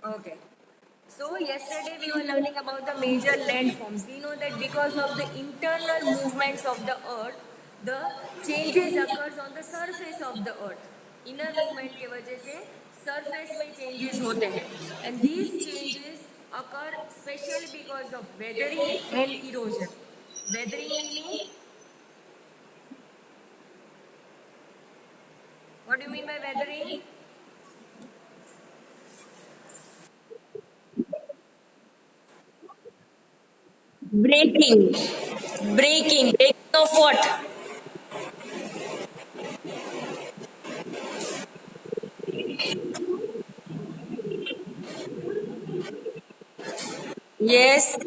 Okay. So yesterday we were learning about the major landforms. We know that because of the internal movements of the earth, the changes occurs on the surface of the earth. Inner movement के वजह से surface में changes होते हैं. And these changes occur specially because of weathering and erosion. Weathering meaning, what do you mean by weathering? Breaking. Breaking of what? Yes.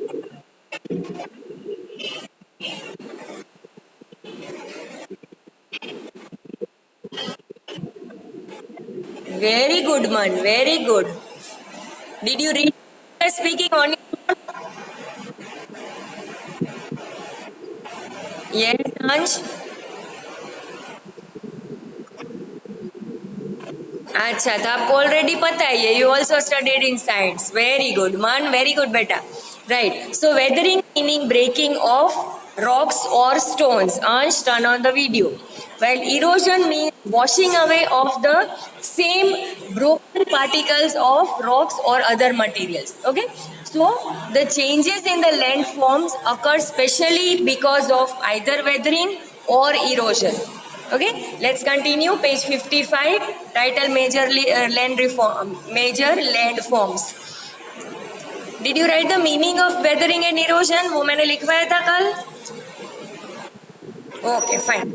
Very good, man. Very good. Did you read speaking on? Yes, Ansh. अच्छा, तो आपको already पता ही है. You also studied in science. Very good man, very good बेटा. Right. So weathering meaning breaking of rocks or stones. Ansh, turn on the video. While erosion means washing away of the same broken particles of rocks or other materials. Okay, so the changes in the landforms occur specially because of either weathering or erosion. Okay, let's continue. Page 55. Title: Major land reform. Major landforms. Did you write the meaning of weathering and erosion? वो मैंने लिखवाया था कल. Okay, fine.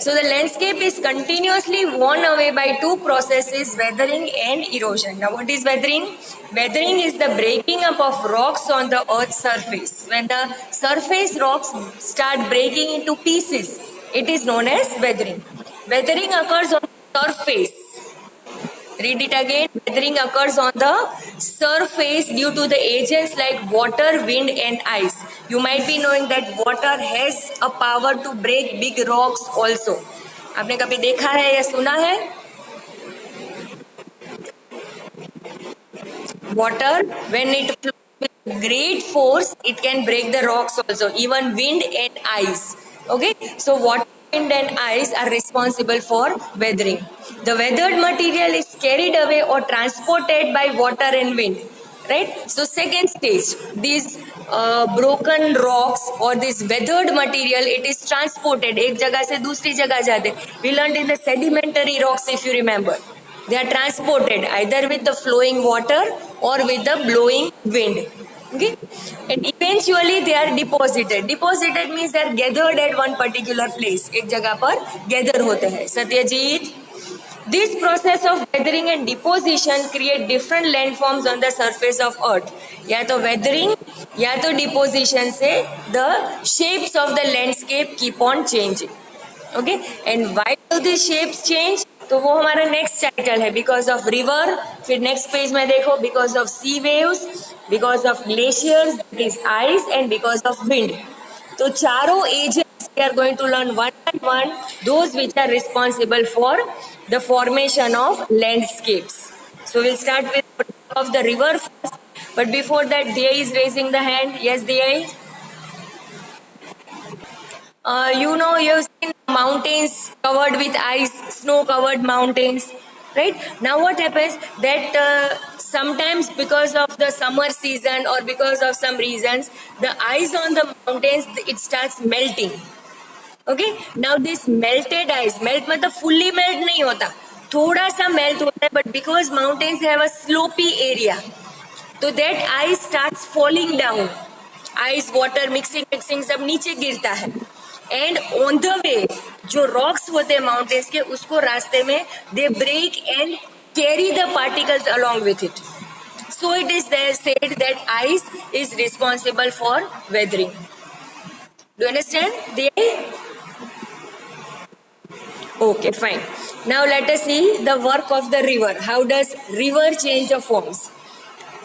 So the landscape is continuously worn away by two processes, weathering and erosion. Now what is weathering? Weathering is the breaking up of rocks on the earth's surface. When the surface rocks start breaking into pieces, it is known as weathering. Weathering occurs on the surface. Read it again. Weathering occurs on the surface due to the agents like water, wind and ice. You might be knowing that water has a power to break big rocks also. आपने कभी देखा है या सुना है? Water, when it flows with great force, it can break the rocks also, even wind and ice. Okay, so water, wind and ice are responsible for weathering. The weathered material is carried away or transported by water and wind. Right, so second stage, these broken rocks or this weathered material, it is transported एक जगह से दूसरी जगह जाते. We learned in the sedimentary rocks, if you remember. They are transported either with the flowing water or with the blowing wind. Okay, and eventually they are deposited. Deposited means they are gathered at one particular place. एक जगह पर gather होते हैं. Satyajit, this process of weathering and deposition create different landforms on the surface of earth. या तो weathering या तो deposition से the shapes of the landscape keep on changing. Okay, and why do these shapes change? तो वो हमारा next title है. Because of river. फिर नेक्स्ट पेज में देखो, because of sea waves, because of glaciers, that is ice, and because of wind. तो चारों agents we are going to learn one by one, those which are responsible for the formation of landscapes. So will start with of the river first, but before that Diya is raising the hand. Yes Diya. You know, you've seen mountains covered with ice, snow covered mountains, right? Now what happens that sometimes because of the summer season or because of some reasons, the ice on the mountains, it starts melting. Okay, now this melted ice, melt मतलब fully melt नहीं होता, थोड़ा सा melt होता है, but because mountains have a slopy area, so that ice starts falling down. Ice, water mixing सब नीचे गिरता है. एंड ऑन द वे जो रॉक्स होते हैं माउंटेन्स के, उसको रास्ते में they break and carry the particles along with it. So it is said that ice is responsible for weathering. Do understand? Okay, fine. Now let us see the work of the river. How does river change the forms?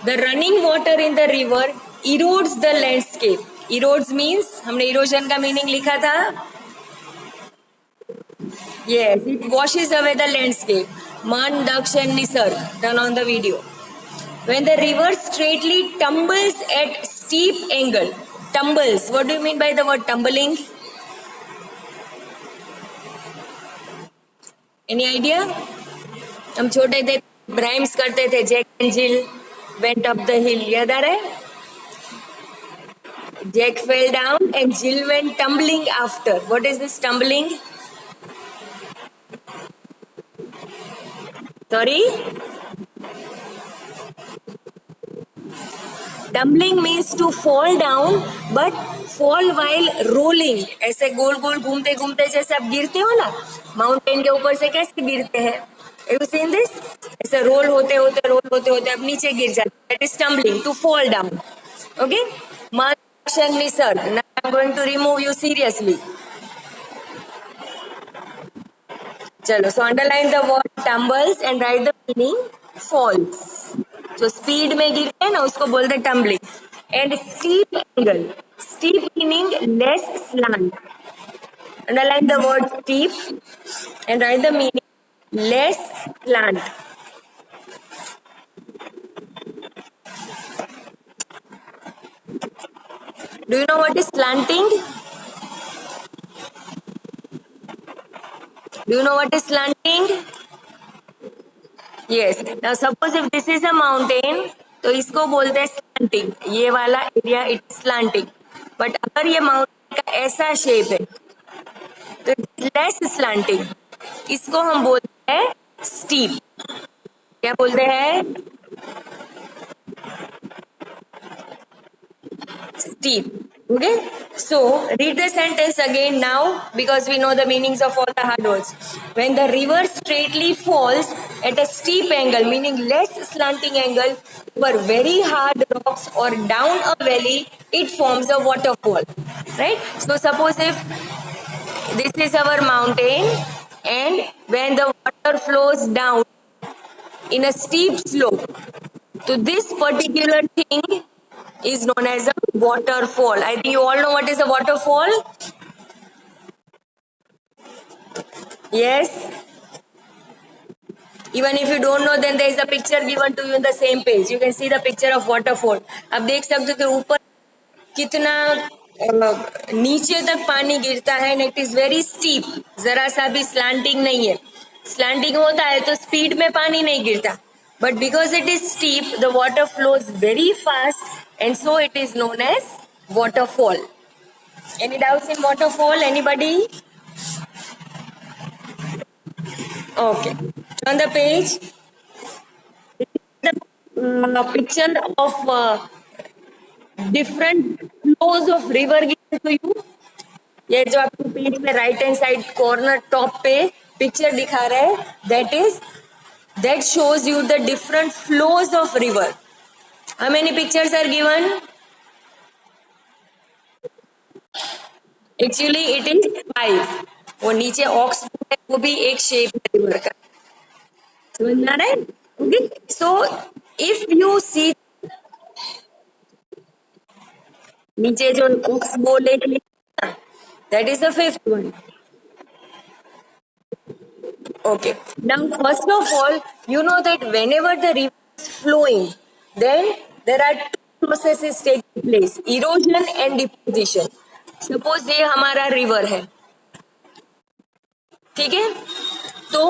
The running water in the river erodes the landscape. Erodes means, हमने erosion का meaning लिखा था. Yes, it washes away the landscape. Man, Daksh and Nisarg. Turn on the video. When the river straightly tumbles at steep angle. Tumbles. What do you mean by the word tumbling? Any idea? हम छोटे थे, rhymes करते थे. Jack and Jill went up the hill. याद आ रहा है? Jack fell down and Jill went tumbling after. What is this tumbling? Sorry? Tumbling means to fall down, but fall while rolling. ऐसे गोल गोल घूमते घूमते जैसे आप गिरते हो ना, माउंटेन के ऊपर से कैसे गिरते हैं? Have you seen this? ऐसे रोल होते होते आप नीचे गिर जाते. That is tumbling, to fall down. Okay? Marsh and Nisarg. Now I'm going to remove you seriously. चलो, so underline the word tumbles and write the meaning falls. So speed में गिरते हैं ना, उसको बोलते हैं tumbling. And steep angle. Steep meaning less slant. Underline the word steep and write the meaning less slant. Do you know what is slanting? Do you know what is slanting? Yes. Now suppose if this is a mountain, तो इसको बोलते हैं slanting. ये वाला area it slanting. But अगर ये mountain का ऐसा शेप है तो लेस स्लैंटिंग. इसको हम बोलते हैं स्टीप. क्या बोलते हैं? Steep. Okay, so read the sentence again now because we know the meanings of all the hard words. When the river straightly falls at a steep angle, meaning less slanting angle, over very hard rocks or down a valley, it forms a waterfall. Right? So suppose if this is our mountain and when the water flows down in a steep slope, so this particular thing is known as a waterfall. I think you all know what is a waterfall. Yes. Even if you don't know, then there is a picture given to you in the same page. You can see the picture of waterfall. अब देख सकते हो कि ऊपर कितना नीचे तक पानी गिरता है. and it is very steep. जरा सा भी slanting नहीं है. Slanting होता है तो स्पीड में पानी नहीं गिरता. But because it is steep, the water flows very fast, and so it is known as waterfall. Any doubts in waterfall? Anybody? Okay. On the page, the picture of different flows of river given to you. ये जो आपको page में right hand side corner top पे picture दिखा रहा है, that shows you the different flows of river. How many pictures are given? Actually it is 5. वो नीचे ऑक्स है, वो भी एक शेप है रिवर का. समझ में आ रहा है? Okay, so if you see नीचे जो ऑक्स बोल एक लिखा, that is the 5th one. Okay. Now, first of all, you know that whenever the river is flowing, then there are two processes taking place: erosion and deposition. Suppose ये हमारा river है, ठीक है? तो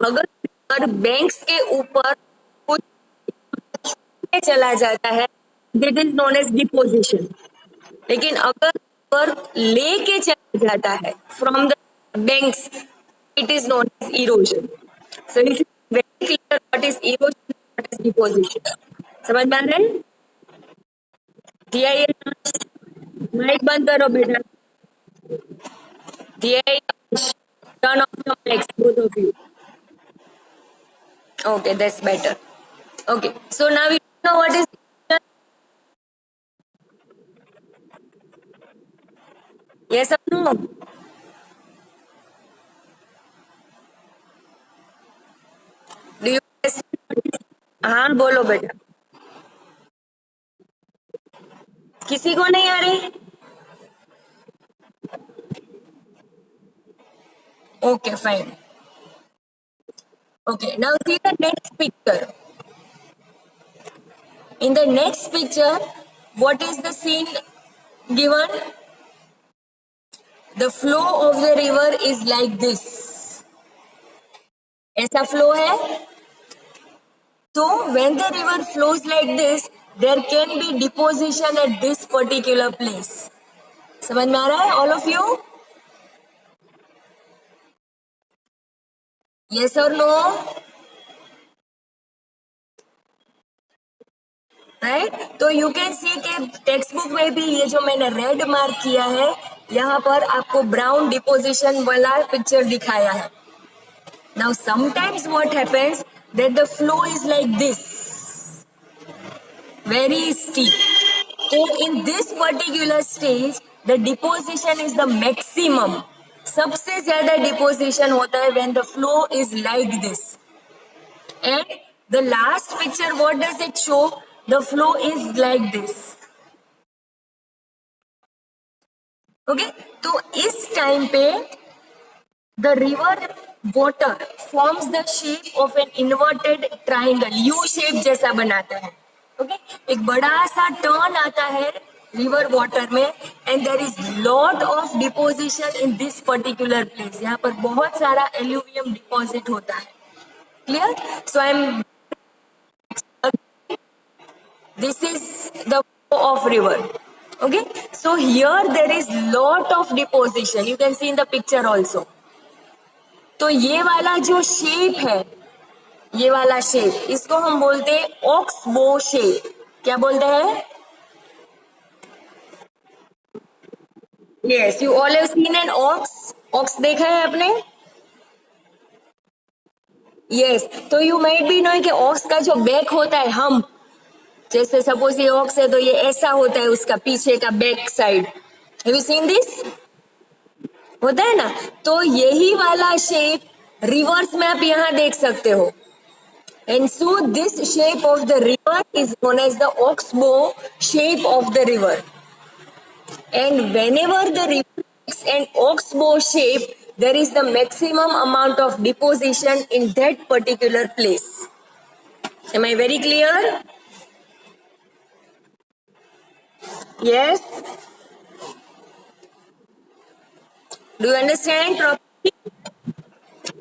अगर river banks के ऊपर कुछ चला जाता है, that is known as deposition. लेकिन अगर river लेके चला जाता है from the banks, it is known as erosion. So you should be very clear what is erosion and what is deposition. समझ में आ रहा है? दिया ये माइक बंद करो बेटा. दिया turn off your mics, both of you. Okay, that's better. Okay, so now you know what is erosion? Yes or no? Do you understand what is? हाँ बोलो बेटा. किसी को नहीं आ रही? Okay, fine. Okay, now see the next picture. In the next picture, what is the scene given? The flow of the river is like this. ऐसा flow है. So when the river flows like this, there can be deposition at this particular place. समझ में आ रहा है all of you? Yes or no? Right. तो you can see कि text book में भी ये जो मैंने रेड मार्क किया है, यहाँ पर आपको ब्राउन डिपोजिशन वाला पिक्चर दिखाया है. Now sometimes what happens that the flow is like this, very steep. तो in this particular stage the deposition is the maximum. सबसे ज्यादा डिपोजिशन होता है when the flow is like this. And the last picture, what does it show? The flow is like this. Okay, तो इस time पे the river water forms the shape of an inverted triangle, U shape जैसा बनाता है. Okay, एक बड़ा सा turn आता है रिवर वाटर में, and there is lot of deposition in this particular place. यहाँ पर बहुत सारा एल्यूवियम डिपॉजिट होता है. Clear? So this is the flow of river. Okay. So here there is lot of deposition. You can see in the picture also. तो ये वाला जो शेप है, ये वाला शेप, इसको हम बोलते हैं ऑक्सबो शेप. क्या बोलते हैं? Yes, you all have seen an ox. Ox देखा है आपने? यस. तो यू माइट बी नो कि ऑक्स का जो बैक होता है, हम जैसे सपोज ये ऑक्स है तो ये ऐसा होता है, उसका पीछे का back side. Have you seen this? होता है ना. तो यही वाला शेप रिवर्स में आप यहाँ देख सकते हो. And so this shape of the river is known as the oxbow shape of the river. And whenever the river takes an oxbow shape, there is the maximum amount of deposition in that particular place. Am I very clear? Yes? Do you understand properly?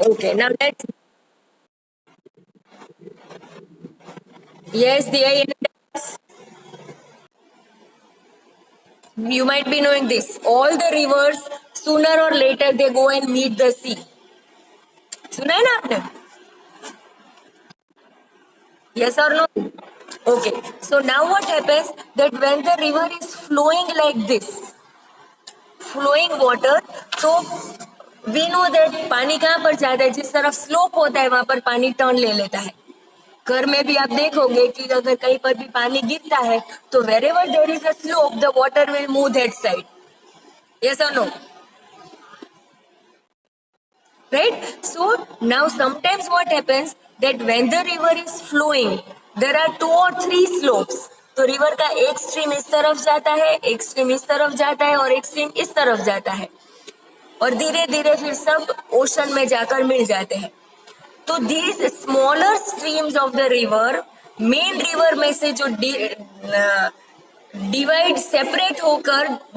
Okay, now let's. Yes, you might be knowing this. All the rivers, sooner or later, they go and meet the sea. सुना है ना आपने? Yes or no? Okay. So now what happens that when the river is flowing like this, flowing water, तो we know that पानी कहाँ पर जाता है? जिस तरफ स्लोप होता है वहां पर पानी टर्न ले लेता है. घर में भी आप देखोगे कि अगर कहीं पर भी पानी गिरता है तो wherever there is a slope, the water will move that side. Yes or no? Right? So now sometimes what happens that when the river is flowing, there are 2 or 3 slopes. तो रिवर का एक stream इस तरफ जाता है, एक stream इस तरफ जाता है और एक स्ट्रीम इस तरफ जाता है, और धीरे धीरे फिर सब ओशन में जाकर मिल जाते हैं. तो these smaller streams of the river, main river में से जो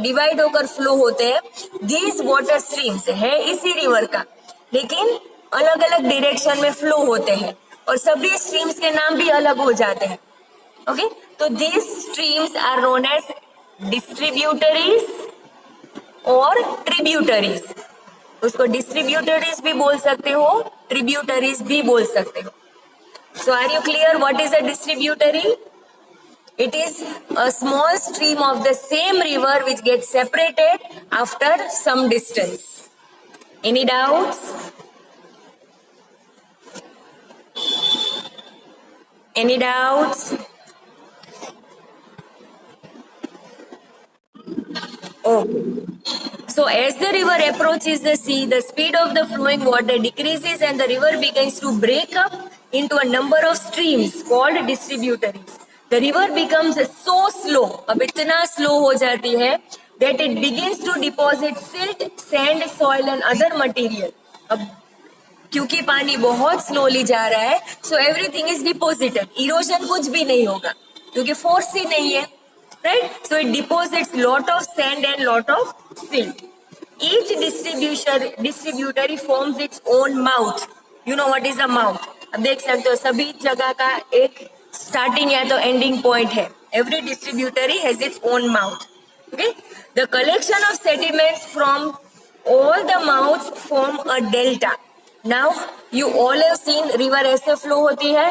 डिवाइड होकर फ्लो होते हैं, these water streams है इसी रिवर का, लेकिन अलग अलग डायरेक्शन में फ्लो होते हैं और सभी स्ट्रीम्स के नाम भी अलग हो जाते हैं. ओके. तो these streams are known as distributaries और tributaries. उसको डिस्ट्रीब्यूटरीज भी बोल सकते हो, ट्रिब्यूटरीज भी बोल सकते हो. So are you clear what is a distributary? It is a small stream of the same river which gets separated after some distance. Any doubts? Any doubts? Okay. So as the river approaches the sea, the speed of the flowing water decreases and the river begins to break up into a number of streams called distributaries. The river becomes so slow, अब इतना slow हो जाती है that it begins to deposit silt, sand, soil and other material. अब क्योंकि पानी बहुत slowly जा रहा है, so everything is deposited. Erosion कुछ भी नहीं होगा. क्योंकि फोर्स ही नहीं है, right? So it deposits lot of sand and lot of silt. Each distributary forms its own mouth. You know what is a mouth? अब देख सकते हो सभी जगह का एक स्टार्टिंग या तो एंडिंग पॉइंट है. Every distributary has its own mouth. Okay? The collection of sediments from all the mouths form a delta. Now you all have seen river ऐसे फ्लो होती है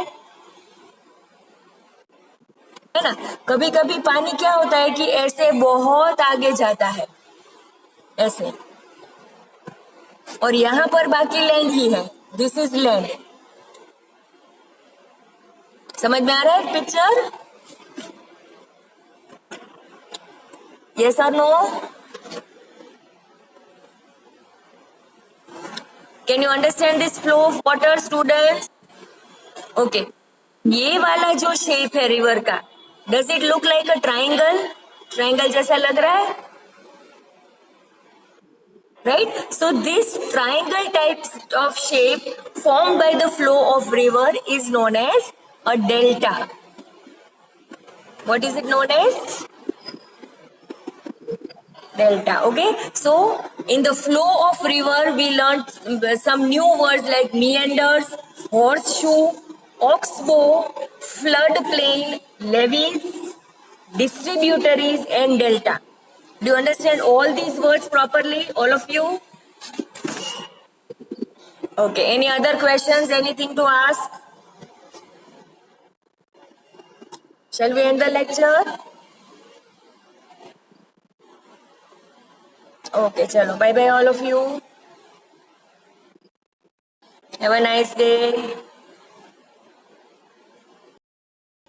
ना? कभी कभी पानी क्या होता है कि ऐसे बहुत आगे जाता है ऐसे, और यहाँ पर बाकी लैंड ही है. This is land. समझ में आ रहा है पिक्चर? यस और no? Can you understand this flow of water students? Okay. ये वाला जो शेप है रिवर का, does it look like a triangle? Triangle जैसा लग रहा है, right? So this triangle type of shape formed by the flow of river is known as a delta. What is it known as? Delta. Okay, so in the flow of river we learned some new words like meanders, horseshoe, oxbow, floodplain, levees, distributaries and delta. Do you understand all these words properly, all of you? Okay, any other questions, anything to ask? Shall we end the lecture? Okay, chalo. Bye bye all of you. Have a nice day.